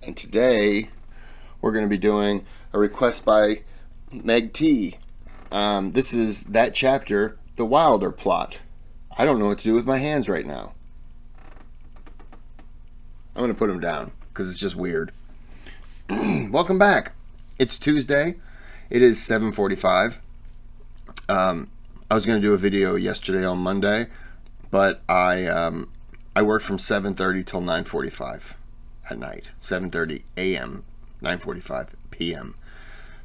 and today we're going to be doing a request by MegT. This is that chapter, the Wilder plot. I don't know what to do with my hands right now. I'm going to put them down because it's just weird. Welcome back. It's Tuesday. It is 7:45. I was going to do a video yesterday on Monday, but I worked from 7:30 till 9:45 at night. 7:30 a.m., 9:45 p.m.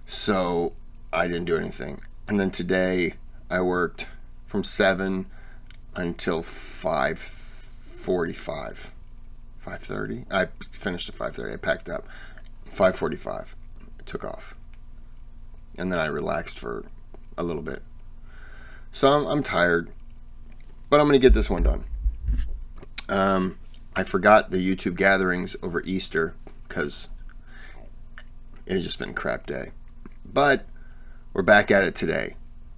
So I didn't do anything. And then today I worked from 7 until 5:45. 5:30. I finished at 5:30. I packed up. 5:45. I took off. And then I relaxed for a little bit. So I'm tired. But I'm going to get this one done. I forgot the YouTube gatherings over Easter because it had just been a crap day. But we're back at it today.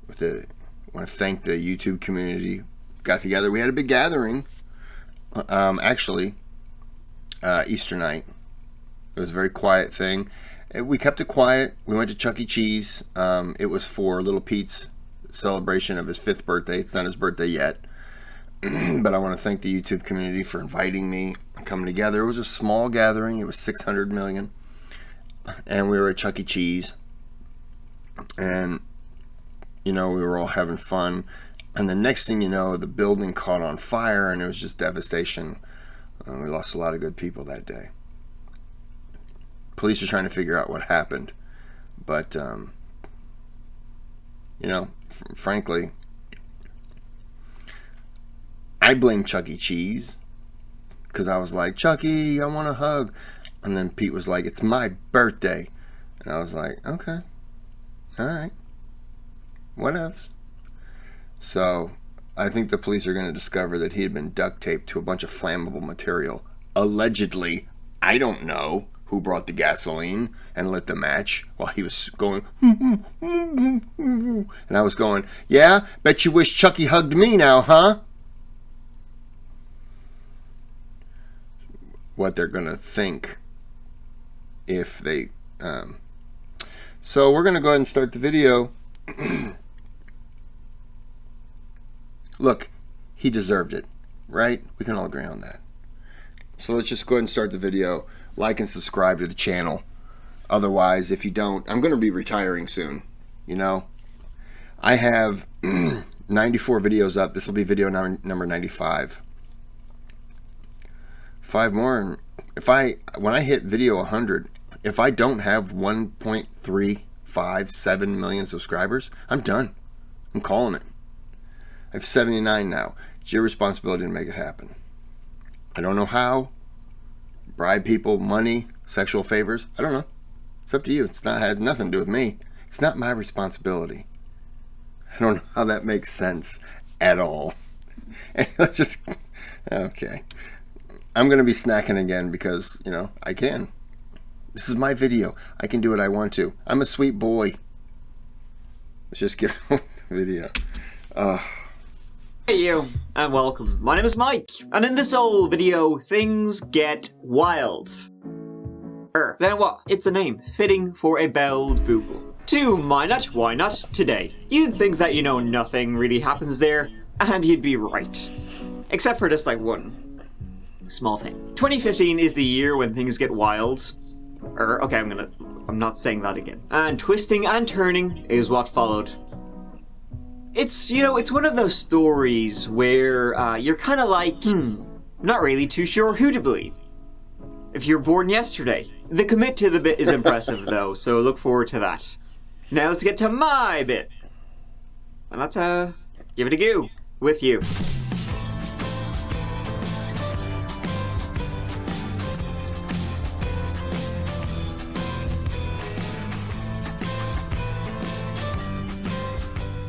I want to thank the YouTube community. Got together. We had a big gathering. Easter night. It was a very quiet thing. We kept it quiet. We went to Chuck E. Cheese. It was for Little Pete's celebration of his 5th birthday. It's not his birthday yet. But I want to thank the YouTube community for inviting me and coming together. It was a small gathering. It was 600 million. And we were at Chuck E. Cheese. And, we were all having fun. And the next thing you know, the building caught on fire and it was just devastation. We lost a lot of good people that day. Police are trying to figure out what happened. But, frankly, I blame Chuck E. Cheese because I was like, Chucky, I want a hug. And then Pete was like, it's my birthday. And I was like, okay, all right, whatevs. So I think the police are going to discover that he had been duct taped to a bunch of flammable material. Allegedly, I don't know who brought the gasoline and lit the match while he was going, and I was going, yeah, bet you wish Chucky hugged me now, huh? What they're going to think if they... So we're going to go ahead and start the video. Look, he deserved it, right? We can all agree on that. So let's just go ahead and start the video. Like and subscribe to the channel. Otherwise, if you don't, I'm going to be retiring soon. I have 94 videos up. This will be video number 95. 5 more, and when I hit video 100, if I don't have 1.357 million subscribers, I'm done. I'm calling it. I have 79 now. It's your responsibility to make it happen. I don't know how. Bribe people, money, sexual favors. I don't know. It's up to you. It's not had nothing to do with me. It's not my responsibility. I don't know how that makes sense at all. And let's just... Okay. I'm going to be snacking again because, I can. This is my video. I can do what I want to. I'm a sweet boy. Let's just get the video. Hey you, and welcome. My name is Mike, and in this old video, things get wild. Then what? It's a name, fitting for a belled boogle. To Why Not Today. You'd think that nothing really happens there, and you'd be right. Except for just one small thing. 2015 is the year when things get wild. Okay, I'm not saying that again. And twisting and turning is what followed. It's, it's one of those stories where you're kind of like, not really too sure who to believe. If you're born yesterday. The commit to the bit is impressive though, so look forward to that. Now let's get to my bit. And let's, give it a go with you.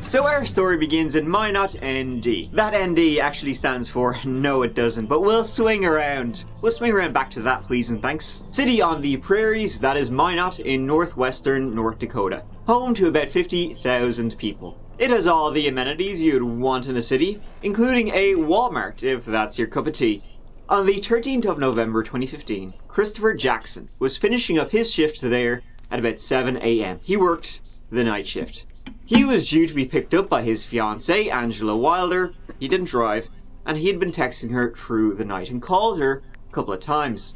So our story begins in Minot, ND. That ND actually stands for no it doesn't, but we'll swing around. We'll swing around back to that please and thanks. City on the prairies, that is Minot in northwestern North Dakota. Home to about 50,000 people. It has all the amenities you'd want in a city, including a Walmart if that's your cup of tea. On the 13th of November 2015, Christopher Jackson was finishing up his shift there at about 7 a.m. He worked the night shift. He was due to be picked up by his fiancée, Angela Wilder. He didn't drive, and he had been texting her through the night and called her a couple of times.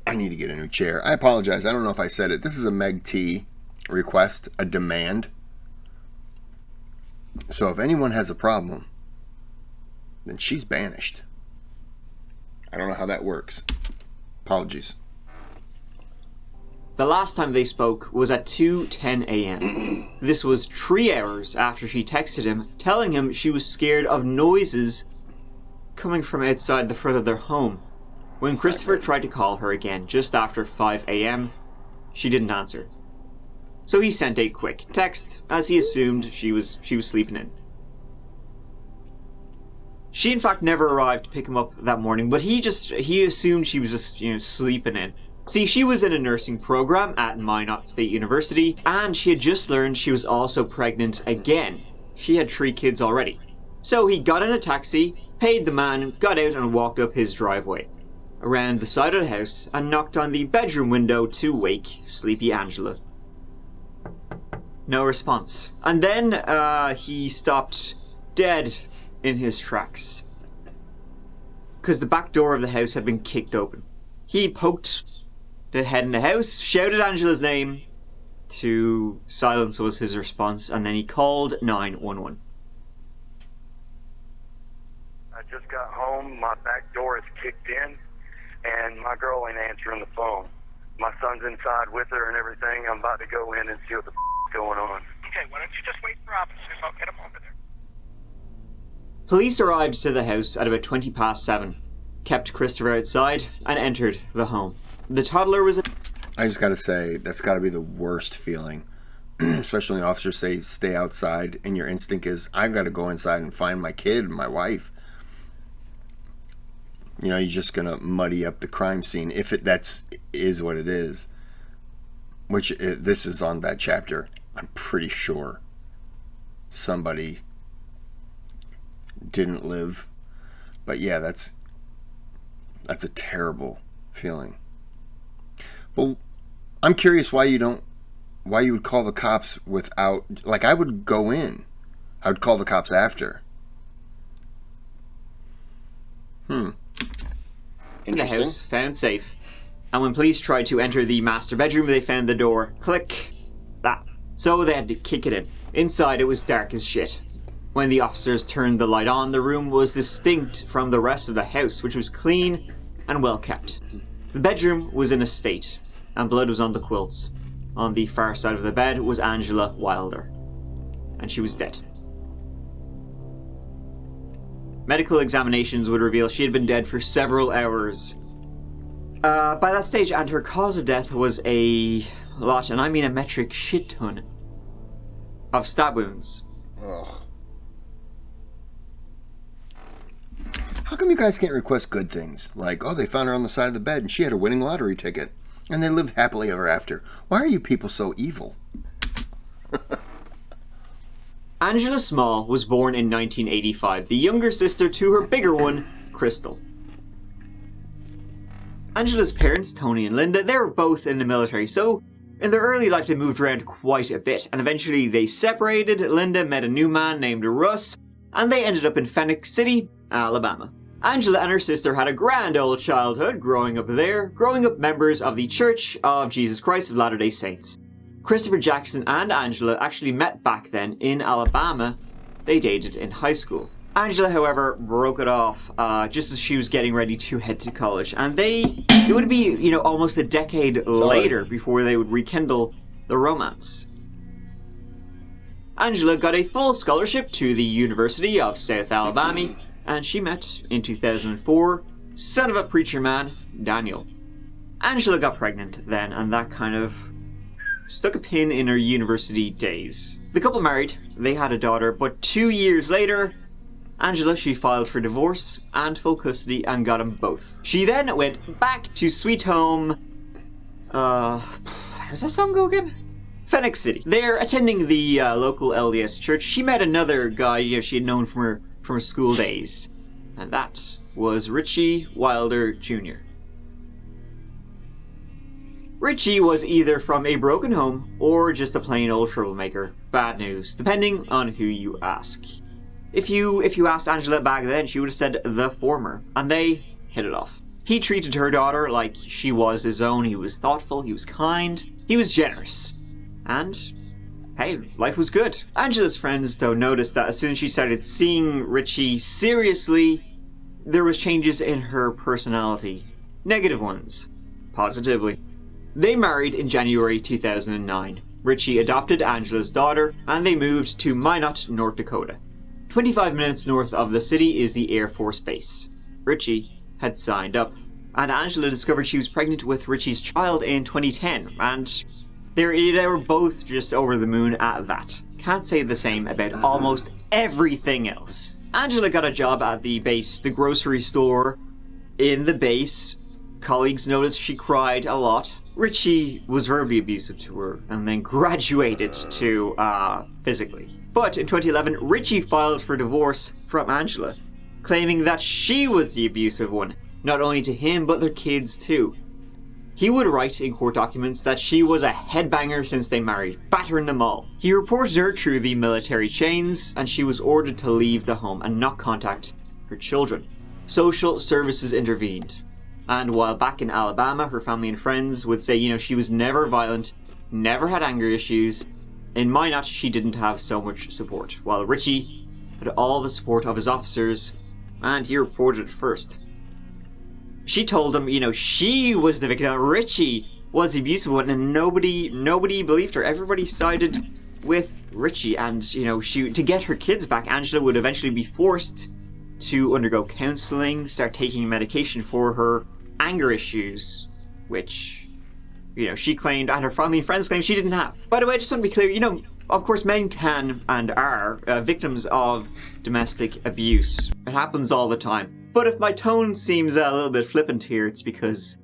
I need to get a new chair. I apologize. I don't know if I said it. This is a MegT request, a demand. So if anyone has a problem, then she's banished. I don't know how that works. Apologies. The last time they spoke was at 2:10 a.m. This was 3 hours after she texted him, telling him she was scared of noises coming from outside the front of their home. When Christopher tried to call her again just after 5 a.m., she didn't answer. So he sent a quick text, as he assumed she was sleeping in. She in fact never arrived to pick him up that morning, but he assumed she was just, sleeping in. See, she was in a nursing program at Minot State University, and she had just learned she was also pregnant again. She had 3 kids already. So he got in a taxi, paid the man, got out and walked up his driveway, around the side of the house, and knocked on the bedroom window to wake sleepy Angela. No response. And then he stopped dead in his tracks, because the back door of the house had been kicked open. He poked the head in the house, shouted Angela's name. To silence was his response, and then he called 911. I just got home, my back door is kicked in, and my girl ain't answering the phone. My son's inside with her and everything. I'm about to go in and see what the is going on. Okay, why don't you just wait for officers? I'll get them over there. Police arrived to the house at about 20 past 7, kept Christopher outside, and entered the home. The toddler was... I just gotta say, that's gotta be the worst feeling. Especially when the officers say, stay outside, and your instinct is, I've gotta go inside and find my kid and my wife. You're just gonna muddy up the crime scene, if is what it is. Which, this is on that chapter. I'm pretty sure somebody didn't live. But yeah, that's a terrible feeling. Well, I'm curious why you would call the cops without, I would go in. I would call the cops after. In the house, found safe. And when police tried to enter the master bedroom, they found the door. Click. That. So they had to kick it in. Inside, it was dark as shit. When the officers turned the light on, the room was distinct from the rest of the house, which was clean and well kept. The bedroom was in a state, and blood was on the quilts. On the far side of the bed was Angela Wilder, and she was dead. Medical examinations would reveal she had been dead for several hours. By that stage, and her cause of death was a lot, and I mean a metric shit ton, of stab wounds. Ugh. How come you guys can't request good things? Like, oh, they found her on the side of the bed and she had a winning lottery ticket. And they lived happily ever after. Why are you people so evil? Angela Small was born in 1985, the younger sister to her bigger one, Crystal. Angela's parents, Tony and Linda, they were both in the military, so in their early life they moved around quite a bit, and eventually they separated. Linda met a new man named Russ, and they ended up in Phoenix City, Alabama. Angela and her sister had a grand old childhood growing up there, growing up members of the Church of Jesus Christ of Latter-day Saints. Christopher Jackson and Angela actually met back then in Alabama. They dated in high school. Angela, however, broke it off just as she was getting ready to head to college, and it would be, almost a decade later before they would rekindle the romance. Angela got a full scholarship to the University of South Alabama, and she met, in 2004, son of a preacher man, Daniel. Angela got pregnant then, and that kind of stuck a pin in her university days. The couple married, they had a daughter, but 2 years later, Angela, she filed for divorce and full custody and got them both. She then went back to sweet home, how does that song go again? Phoenix City. There, attending the local LDS church, she met another guy she had known from her school days. And that was Richie Wilder Jr. Richie was either from a broken home or just a plain old troublemaker. Bad news, depending on who you ask. If you asked Angela back then, she would have said the former, and they hit it off. He treated her daughter like she was his own. He was thoughtful, he was kind, he was generous. And hey, life was good. Angela's friends, though, noticed that as soon as she started seeing Richie seriously, there was changes in her personality. Negative ones. Positively. They married in January 2009. Richie adopted Angela's daughter, and they moved to Minot, North Dakota. 25 minutes north of the city is the Air Force Base. Richie had signed up, and Angela discovered she was pregnant with Richie's child in 2010, and they were both just over the moon at that. Can't say the same about almost everything else. Angela got a job at the base, the grocery store in the base. Colleagues noticed she cried a lot. Richie was verbally abusive to her and then graduated to physically. But in 2011, Richie filed for divorce from Angela, claiming that she was the abusive one, not only to him but their kids too. He would write in court documents that she was a headbanger since they married, battering them all. He reported her through the military chains, and she was ordered to leave the home and not contact her children. Social services intervened. And while back in Alabama, her family and friends would say, she was never violent, never had anger issues. In Minot, she didn't have so much support, while Richie had all the support of his officers, and he reported it first. She told him, she was the victim, Richie was the abusive one, and nobody believed her. Everybody sided with Richie, and, to get her kids back, Angela would eventually be forced to undergo counseling, start taking medication for her anger issues, which, she claimed, and her family and friends claimed she didn't have. By the way, I just want to be clear, of course men can and are victims of domestic abuse. It happens all the time. But if my tone seems a little bit flippant here, it's because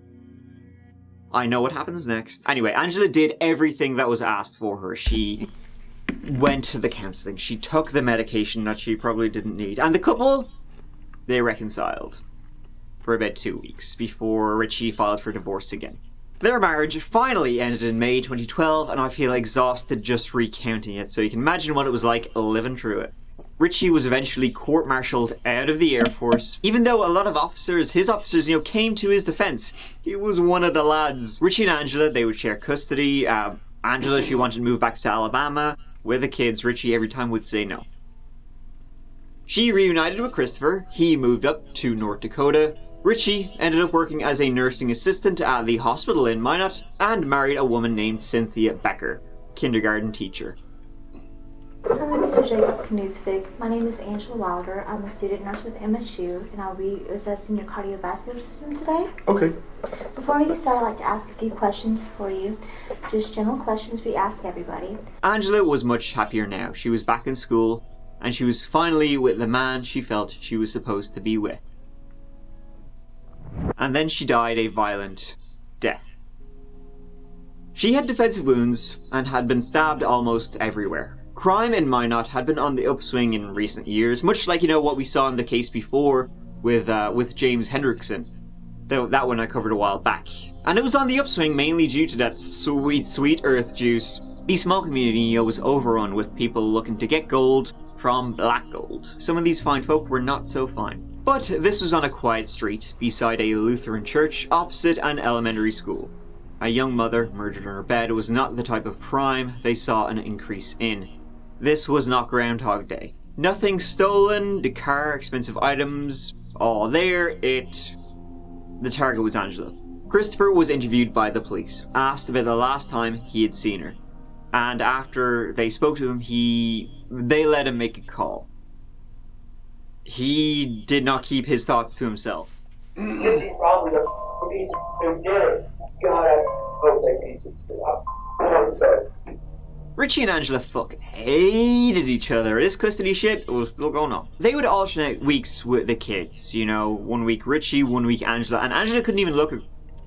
I know what happens next. Anyway, Angela did everything that was asked for her. She went to the counseling, she took the medication that she probably didn't need, and the couple, they reconciled for about 2 weeks before Richie filed for divorce again. Their marriage finally ended in May 2012, and I feel exhausted just recounting it, so you can imagine what it was like living through it. Richie was eventually court-martialed out of the Air Force, even though a lot of his officers, came to his defense. He was one of the lads. Richie and Angela, they would share custody. Angela, she wanted to move back to Alabama with the kids. Richie every time would say no. She reunited with Christopher. He moved up to North Dakota. Richie ended up working as a nursing assistant at the hospital in Minot and married a woman named Cynthia Becker, kindergarten teacher. Hello, Mr. Jacob Knudsvig. My name is Angela Wilder. I'm a student nurse with MSU, and I'll be assessing your cardiovascular system today. Okay. Before we get started, I'd like to ask a few questions for you. Just general questions we ask everybody. Angela was much happier now. She was back in school, and she was finally with the man she felt she was supposed to be with. And then she died a violent death. She had defensive wounds and had been stabbed almost everywhere. Crime in Minot had been on the upswing in recent years, much like, what we saw in the case before with James Hendrickson. That one I covered a while back. And it was on the upswing mainly due to that sweet, sweet earth juice. The small community was overrun with people looking to get gold from black gold. Some of these fine folk were not so fine. But this was on a quiet street beside a Lutheran church opposite an elementary school. A young mother murdered in her bed was not the type of crime they saw an increase in. This was not Groundhog Day. Nothing stolen, the car, expensive items, all there. The target was Angela. Christopher was interviewed by the police, asked about the last time he had seen her. And after they spoke to him, they let him make a call. He did not keep his thoughts to himself. Because he's probably a piece of who did it. God, I hope that piece of shit. I'm sorry. Richie and Angela hated each other. This custody shit was still going on. They would alternate weeks with the kids. 1 week Richie, 1 week Angela. And Angela couldn't even look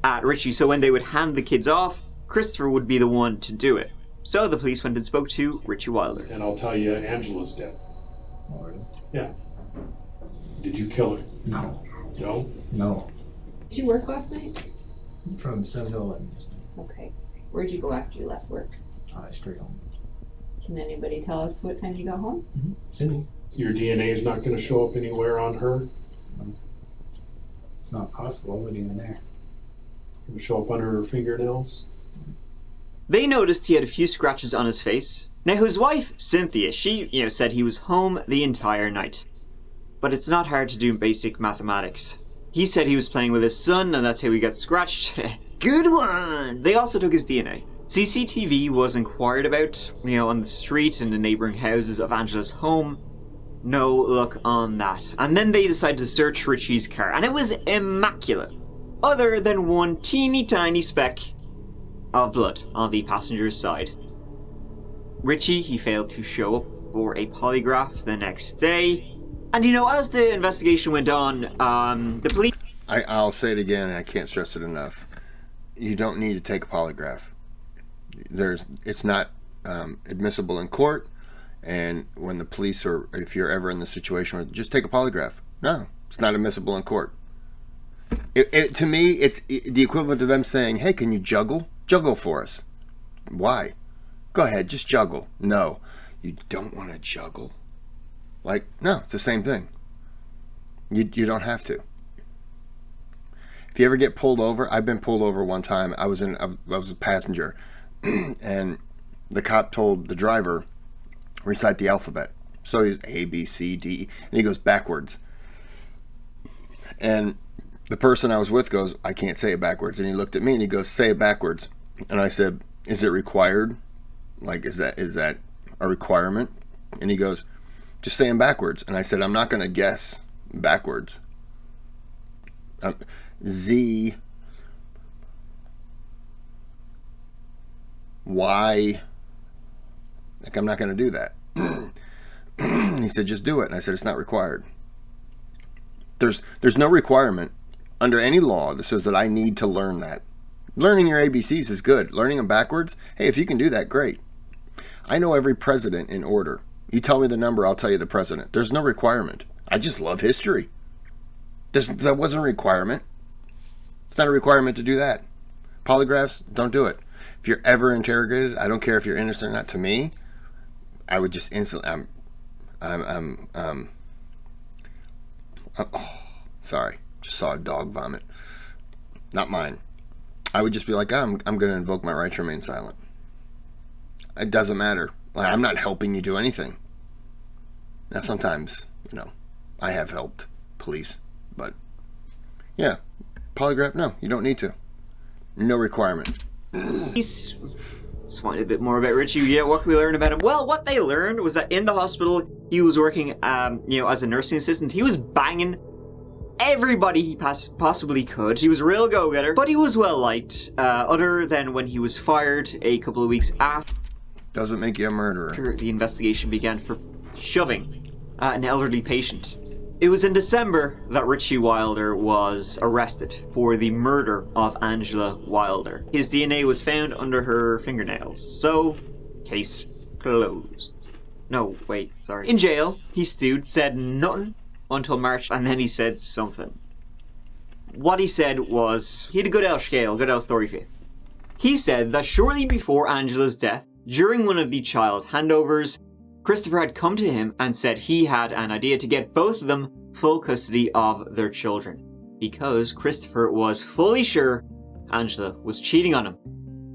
at Richie, so when they would hand the kids off, Christopher would be the one to do it. So the police went and spoke to Richie Wilder. And I'll tell you, Angela's dead. Already? Yeah. Did you kill her? No. No? No. Did you work last night? From 7 to 11. Okay. Where'd you go after you left work? Straight home. Can anybody tell us what time you got home? Cindy. Your DNA is not going to show up anywhere on her? It's not possible. It wasn't even there. Going to show up under her fingernails? They noticed he had a few scratches on his face. Now his wife, Cynthia, she, said he was home the entire night. But it's not hard to do basic mathematics. He said he was playing with his son and that's how he got scratched. Good one! They also took his DNA. CCTV was inquired about, on the street and the neighbouring houses of Angela's home. No luck on that. And then they decided to search Richie's car, and it was immaculate. Other than one teeny tiny speck of blood on the passenger's side. Richie, he failed to show up for a polygraph the next day. And as the investigation went on, the police... I'll say it again, and I can't stress it enough. You don't need to take a polygraph. It's not admissible in court, and when the police, or if you're ever in the situation where just take a polygraph. No, it's not admissible in court. To me, it's the equivalent of them saying, hey, can you juggle? Juggle for us. Why? Go ahead, just juggle. No, you don't want to juggle. No, it's the same thing. You don't have to. If you ever get pulled over, I've been pulled over one time. I was a passenger, and the cop told the driver, recite the alphabet. So he's A, B, C, D, and he goes backwards. And the person I was with goes, I can't say it backwards. And he looked at me and he goes, say it backwards. And I said, is it required? Is that a requirement? And he goes, just say them backwards. And I said, I'm not going to guess backwards. Z, Y, I'm not going to do that. He said, just do it. And I said, it's not required. There's no requirement under any law that says that I need to learn that. Learning your ABCs is good. Learning them backwards, hey, if you can do that, great. I know every president in order. You tell me the number, I'll tell you the president. There's no requirement. I just love history. That wasn't a requirement. It's not a requirement to do that. Polygraphs, don't do it. If you're ever interrogated, I don't care if you're innocent or not. To me, I would just instantly. Sorry, just saw a dog vomit. Not mine. I would just be like, I'm going to invoke my right to remain silent. It doesn't matter. I'm not helping you do anything. Now, sometimes, I have helped police, but yeah, polygraph, no, you don't need to. No requirement. Just wanted a bit more about Richie. Yeah, what can we learn about him? Well, what they learned was that in the hospital, he was working, as a nursing assistant. He was banging everybody he possibly could. He was a real go-getter, but he was well liked, other than when he was fired a couple of weeks after. Doesn't make you a murderer. The investigation began for shoving an elderly patient. It was in December that Richie Wilder was arrested for the murder of Angela Wilder. His DNA was found under her fingernails, so case closed. No, wait, sorry. In jail, he stewed, said nothing until March, and then he said something. What he said was, he had a good old scale, good old story for you. He said that shortly before Angela's death, during one of the child handovers, Christopher had come to him and said he had an idea to get both of them full custody of their children, because Christopher was fully sure Angela was cheating on him.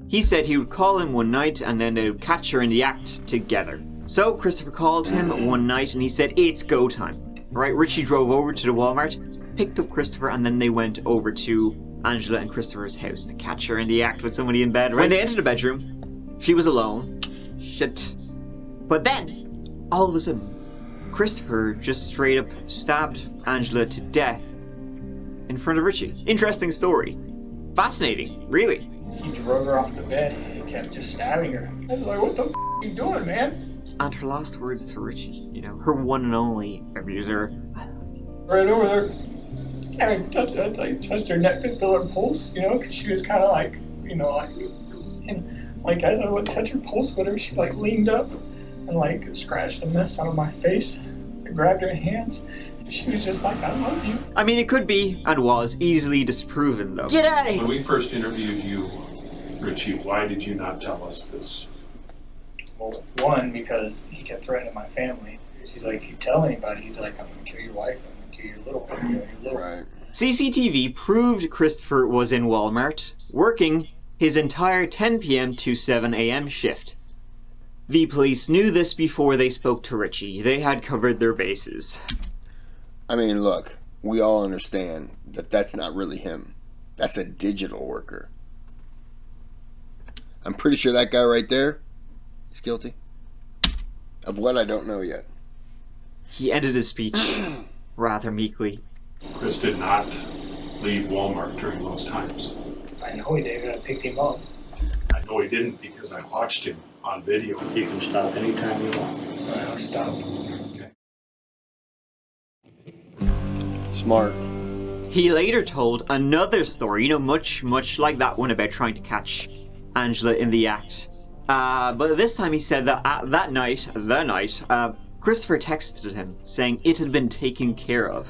He said he would call him one night and then they would catch her in the act together. So Christopher called him one night and he said, it's go time. Right, Richie drove over to the Walmart, picked up Christopher, and then they went over to Angela and Christopher's house to catch her in the act with somebody in bed. Right? When they entered the bedroom, she was alone. Shit. But then, all of a sudden, Christopher just straight up stabbed Angela to death in front of Richie. Interesting story. Fascinating, really. He drug her off the bed and kept just stabbing her. I was like, what the f*** are you doing, man? And her last words to Richie, her one and only abuser. Right over there. And I touched her neck and feel her pulse, because she was kind of like, and as I would touch her pulse with her, she leaned up and scratched the mess out of my face. I grabbed her hands. She was just like, I love you. I mean, it could be, and was, easily disproven, though. Get out of here! When we first interviewed you, Richie, why did you not tell us this? Well, one, because he kept threatening my family. He's like, if you tell anybody, he's like, I'm going to kill your wife, I'm going to kill your little one, your little Right. CCTV proved Christopher was in Walmart, working his entire 10 p.m. to 7 a.m. shift. The police knew this before they spoke to Richie. They had covered their bases. I mean, look, we all understand that that's not really him. That's a digital worker. I'm pretty sure that guy right there is guilty. Of what I don't know yet. He ended his speech rather meekly. Kris did not leave Walmart during those times. I know he did, I picked him up. I know he didn't because I watched him on video. You can stop anytime you want. I'll stop. Okay. Smart. He later told another story, much like that one about trying to catch Angela in the act. But this time he said that the night, Christopher texted him saying it had been taken care of.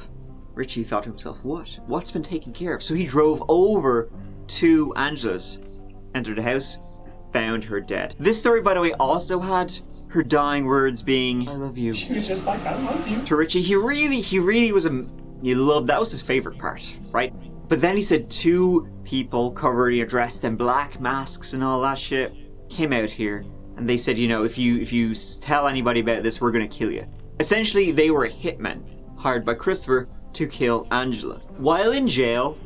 Richie thought to himself, what? What's been taken care of? So he drove over to Angela's, entered the house, found her dead. This story, by the way, also had her dying words being, I love you. She was just like, I love you. To Richie, he really was he loved, that was his favorite part, right? But then he said two people covered, dressed in black masks and all that shit, came out here, and they said, if you tell anybody about this, we're gonna kill you. Essentially, they were hitmen hired by Christopher to kill Angela. While in jail,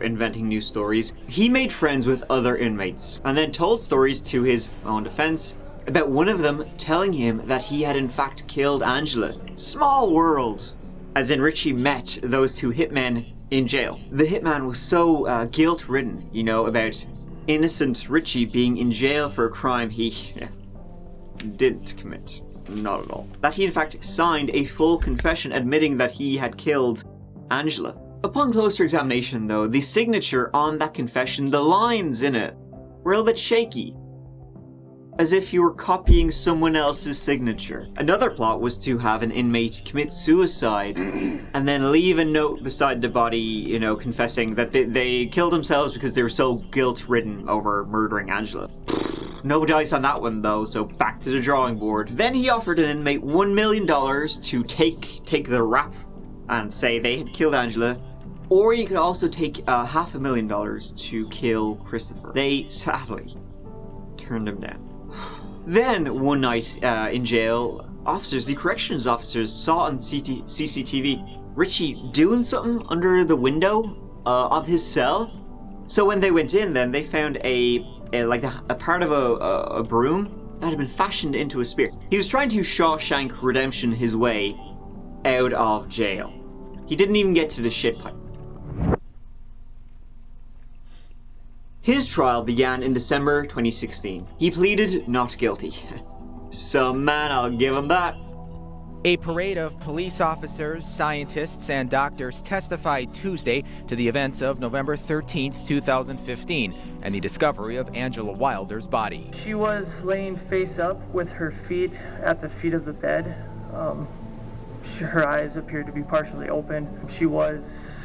inventing new stories, he made friends with other inmates, and then told stories to his own defense about one of them telling him that he had in fact killed Angela. Small world. As in, Richie met those two hitmen in jail. The hitman was so guilt-ridden, about innocent Richie being in jail for a crime he didn't commit. Not at all. That he in fact signed a full confession admitting that he had killed Angela. Upon closer examination though, the signature on that confession, the lines in it, were a little bit shaky. As if you were copying someone else's signature. Another plot was to have an inmate commit suicide and then leave a note beside the body, confessing that they killed themselves because they were so guilt-ridden over murdering Angela. No dice on that one though, so back to the drawing board. Then he offered an inmate $1 million to take the rap and say they had killed Angela, or he could also take $500,000 to kill Christopher. They sadly turned him down. Then, one night in jail, the corrections officers saw on CCTV Richie doing something under the window of his cell. So when they went in, then they found a part of a broom that had been fashioned into a spear. He was trying to Shawshank Redemption his way out of jail. He didn't even get to the shit pipe. His trial began in December 2016. He pleaded not guilty. Some man, I'll give him that. A parade of police officers, scientists, and doctors testified Tuesday to the events of November 13th, 2015, and the discovery of Angela Wilder's body. She was laying face up with her feet at the feet of the bed. Her eyes appeared to be partially open. She was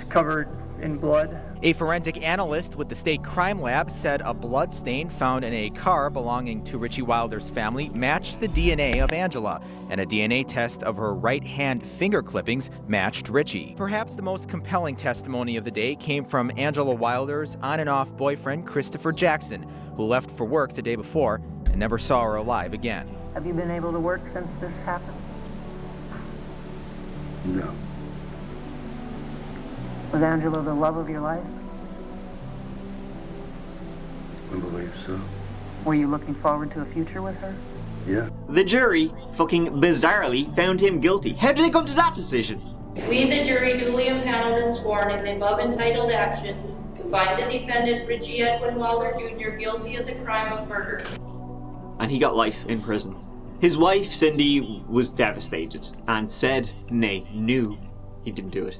covered in blood. A forensic analyst with the state crime lab said a blood stain found in a car belonging to Richie Wilder's family matched the DNA of Angela, and a DNA test of her right hand finger clippings matched Richie. Perhaps the most compelling testimony of the day came from Angela Wilder's on and off boyfriend Christopher Jackson, who left for work the day before and never saw her alive again. Have you been able to work since this happened? No. Was Angela the love of your life? I believe so. Were you looking forward to a future with her? Yeah. The jury, fucking bizarrely, found him guilty. How did they come to that decision? We, the jury, duly impaneled and sworn in the above entitled action to find the defendant, Richie Edwin Wilder Jr., guilty of the crime of murder. And he got life in prison. His wife, Cindy, was devastated and said, nay, knew he didn't do it.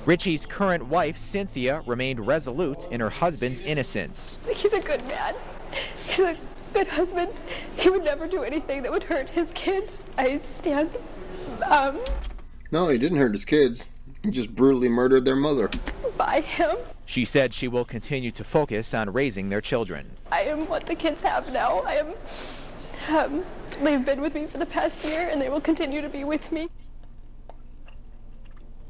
Richie's current wife, Cynthia, remained resolute in her husband's innocence. He's a good man. He's a good husband. He would never do anything that would hurt his kids. I stand No, he didn't hurt his kids. He just brutally murdered their mother. by him. She said she will continue to focus on raising their children. I am what the kids have now. I am, they've been with me for the past year and they will continue to be with me.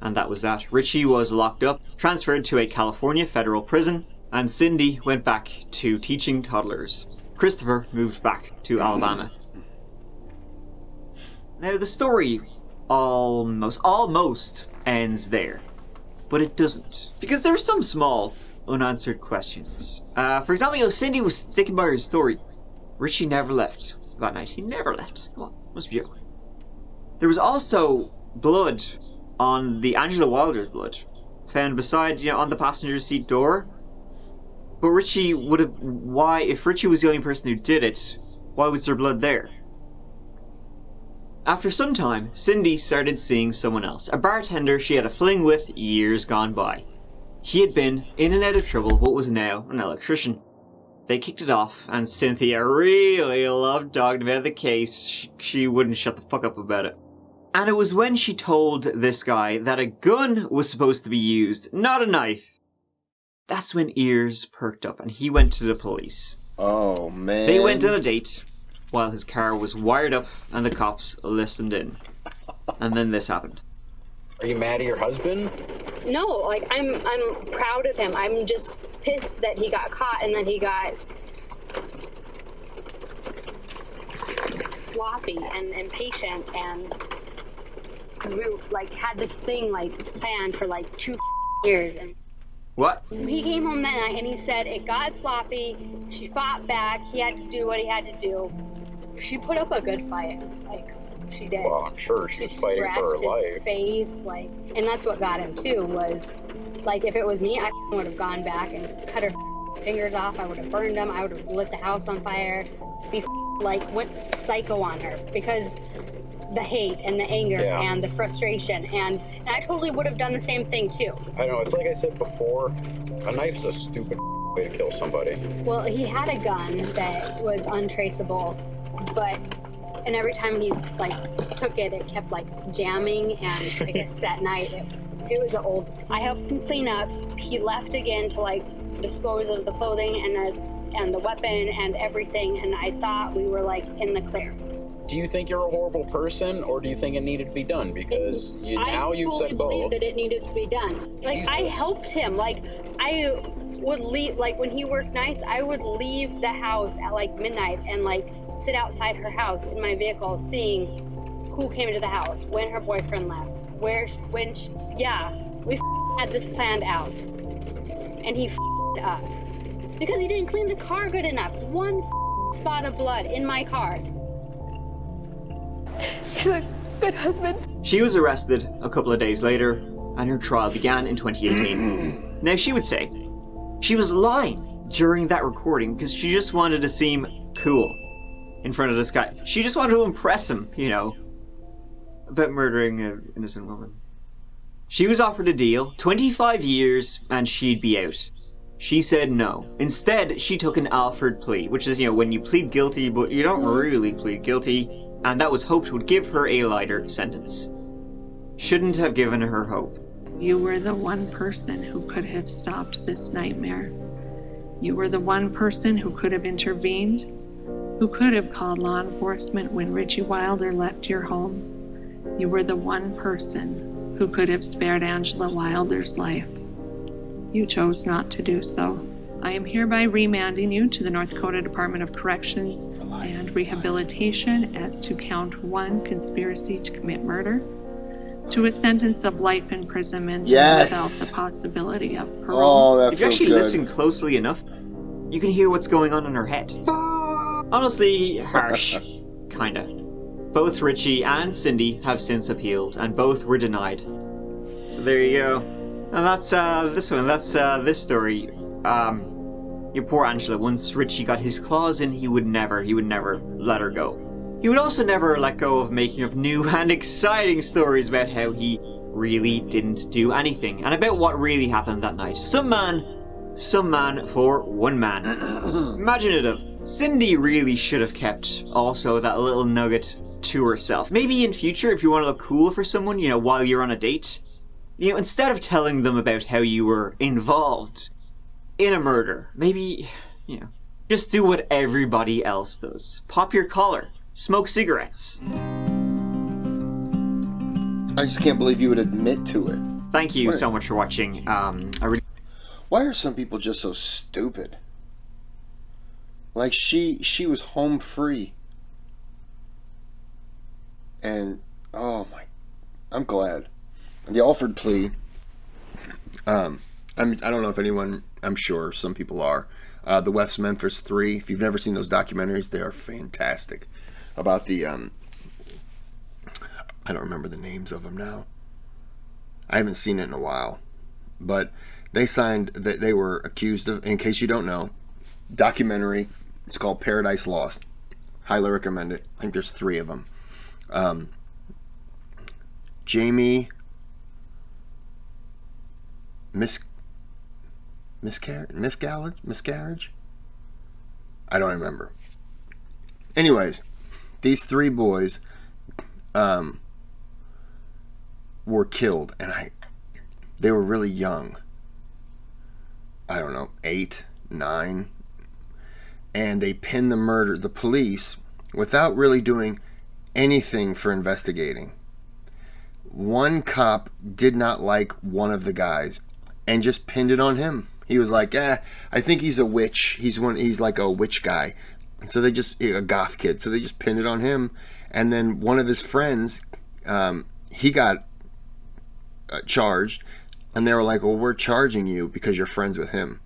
And that was that. Richie was locked up, transferred to a California federal prison, and Cindy went back to teaching toddlers. Christopher moved back to Alabama. Now the story almost ends there. But it doesn't. Because there are some small unanswered questions. For example, Cindy was sticking by her story. Richie never left that night. He never left. Come on, must be joking. There was also blood on the Angela Wilder's blood found beside, on the passenger seat door. But Richie would have. Why, if Richie was the only person who did it, why was there blood there? After some time, Cindy started seeing someone else, a bartender she had a fling with years gone by. He had been in and out of trouble, but was now an electrician. They kicked it off, and Cynthia really loved talking about the case. She wouldn't shut the fuck up about it. And it was when she told this guy that a gun was supposed to be used, not a knife. That's when ears perked up, and he went to the police. Oh, man. They went on a date while his car was wired up and the cops listened in. And then this happened. Are you mad at your husband? No, like I'm proud of him. I'm just pissed that he got caught and that he got sloppy and impatient, and because we had this thing planned for 2 years. And what? He came home that night and he said it got sloppy. She fought back. He had to do what he had to do. She put up a good fight. She did. Well, I'm sure she's fighting for her life. Face, and that's what got him too. Was if it was me, I would have gone back and cut her fingers off. I would have burned them. I would have lit the house on fire. Went psycho on her because the hate and the anger and the frustration, and I totally would have done the same thing too. I know, it's like I said before, a knife's a stupid way to kill somebody. Well, he had a gun that was untraceable, and every time he took it, it kept jamming, and I guess that night it was old. I helped him clean up. He left again to dispose of the clothing and the weapon and everything, and I thought we were in the clear. Do you think you're a horrible person, or do you think it needed to be done? Because now you've said both. I fully believe that it needed to be done. I helped him. I would leave, when he worked nights, I would leave the house at midnight and sit outside her house in my vehicle, seeing who came into the house, when her boyfriend left, we had this planned out, and he up because he didn't clean the car good enough. One spot of blood in my car. He's a good husband. She was arrested a couple of days later, and her trial began in 2018. Now, she would say she was lying during that recording because she just wanted to seem cool in front of this guy. She just wanted to impress him, about murdering an innocent woman. She was offered a deal, 25 years, and she'd be out. She said no. Instead, she took an Alford plea, which is, when you plead guilty, but you don't really plead guilty, and that was hoped would give her a lighter sentence. Shouldn't have given her hope. You were the one person who could have stopped this nightmare. You were the one person who could have intervened, who could have called law enforcement when Richie Wilder left your home. You were the one person who could have spared Angela Wilder's life. You chose not to do so. I am hereby remanding you to the North Dakota Department of Corrections and Rehabilitation as to count 1, conspiracy to commit murder, to a sentence of life imprisonment without the possibility of parole. Oh, that if you feels actually good. listen closely enough, you can hear what's going on in her head. Honestly, harsh. Kinda. Both Richie and Cindy have since appealed, and both were denied. So there you go. And that's this one. That's this story. Your poor Angela. Once Richie got his claws in, he would never let her go. He would also never let go of making up new and exciting stories about how he really didn't do anything, and about what really happened that night. Some man for one man. Imaginative. Cindy really should have kept also that little nugget to herself. Maybe in future, if you want to look cool for someone, you know, while you're on a date, you know, instead of telling them about how you were involved in a murder, maybe, you know, just do what everybody else does. Pop your collar. Smoke cigarettes. I just can't believe you would admit to it. Thank you so much for watching. Why are some people just so stupid? Like, she was home free. And, oh my, I'm glad. The Alford plea, I don't know if anyone, I'm sure some people are. The West Memphis 3, if you've never seen those documentaries, they are fantastic. About the, I don't remember the names of them now. I haven't seen it in a while. But they signed, they were accused of, in case you don't know, documentary. It's called Paradise Lost. Highly recommend it. I think there's 3 of them. Jamie miscarriage? I don't remember. Anyways, these 3 boys were killed, and they were really young. I don't know, 8, 9. And they pinned the police, without really doing anything for investigating. One cop did not like one of the guys and just pinned it on him. He was like, I think he's a witch. He's like a witch guy. So they just, a goth kid. So they just pinned it on him. And then one of his friends, he got charged. And they were like, well, we're charging you because you're friends with him.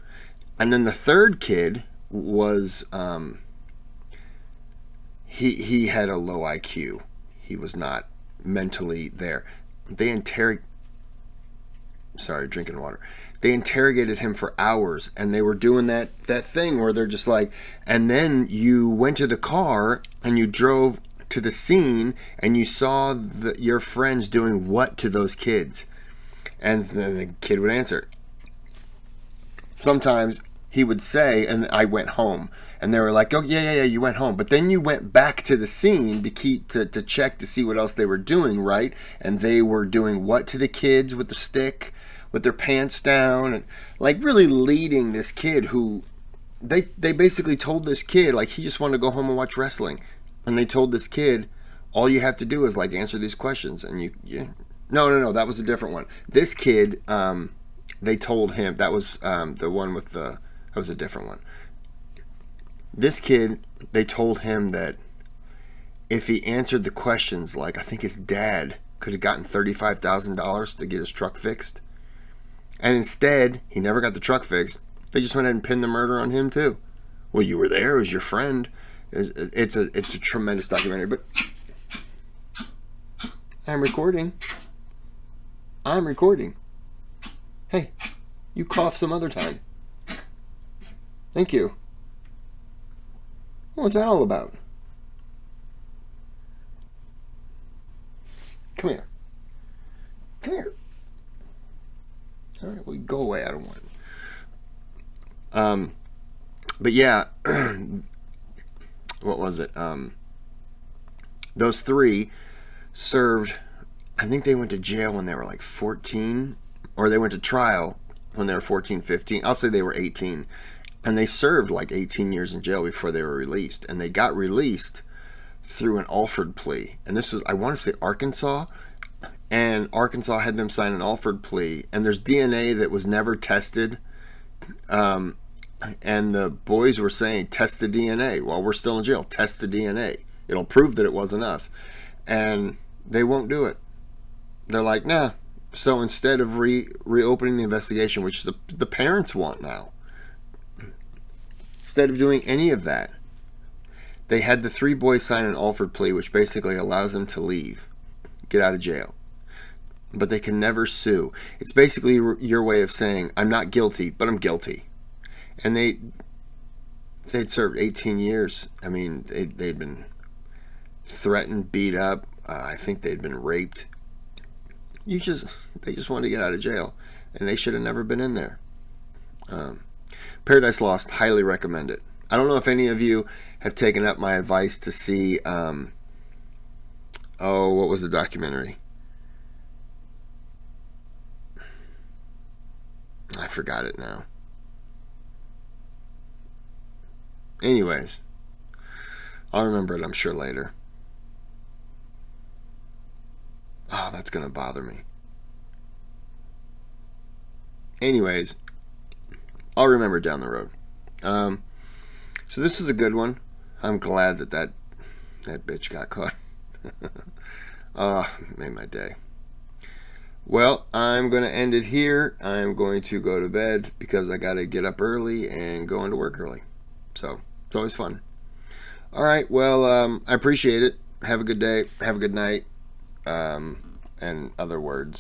And then the third kid was, he had a low IQ. He was not mentally there. They interrogated him for hours, and they were doing that thing where they're just like, and then you went to the car and you drove to the scene and you saw your friends doing what to those kids? And then the kid would answer. Sometimes he would say, and I went home. And they were like, oh, yeah, you went home. But then you went back to the scene to check to see what else they were doing, right? And they were doing what to the kids with the stick, with their pants down, and like really leading this kid who, they basically told this kid, like, he just wanted to go home and watch wrestling. And they told this kid, all you have to do is like answer these questions. And no, that was a different one. This kid, they told him, that was the one with that was a different one. This kid, they told him that if he answered the questions, like, I think his dad could have gotten $35,000 to get his truck fixed. And instead, he never got the truck fixed. They just went ahead and pinned the murder on him too. Well, you were there, it was your friend. It's a tremendous documentary, but I'm recording. Hey, you cough some other time. Thank you. What was that all about? Come here. All right, well, go away. I don't want it. But yeah, what was it? Those 3 served, I think they went to jail when they were like 14, or they went to trial when they were 14, 15. I'll say they were 18. And they served like 18 years in jail before they were released. And they got released through an Alford plea. And this was, I want to say, Arkansas. And Arkansas had them sign an Alford plea. And there's DNA that was never tested. And the boys were saying, test the DNA. While we're still in jail, test the DNA. It'll prove that it wasn't us. And they won't do it. They're like, nah. So instead of reopening the investigation, which the parents want now, instead of doing any of that, they had the 3 boys sign an Alford plea, which basically allows them to leave, get out of jail. But they can never sue. It's basically your way of saying, I'm not guilty, but I'm guilty. And they'd served 18 years. I mean, they'd been threatened, beat up. I think they'd been raped. They just wanted to get out of jail, and they should have never been in there. Paradise Lost, highly recommend it. I don't know if any of you have taken up my advice to see Oh, what was the documentary? I forgot it now. Anyways, I'll remember it, I'm sure, later. Oh, that's going to bother me. Anyways, I'll remember it down the road. So this is a good one. I'm glad that bitch got caught. Made my day. Well, I'm going to end it here. I'm going to go to bed because I got to get up early and go into work early. So, it's always fun. All right, well, I appreciate it. Have a good day. Have a good night. And other words.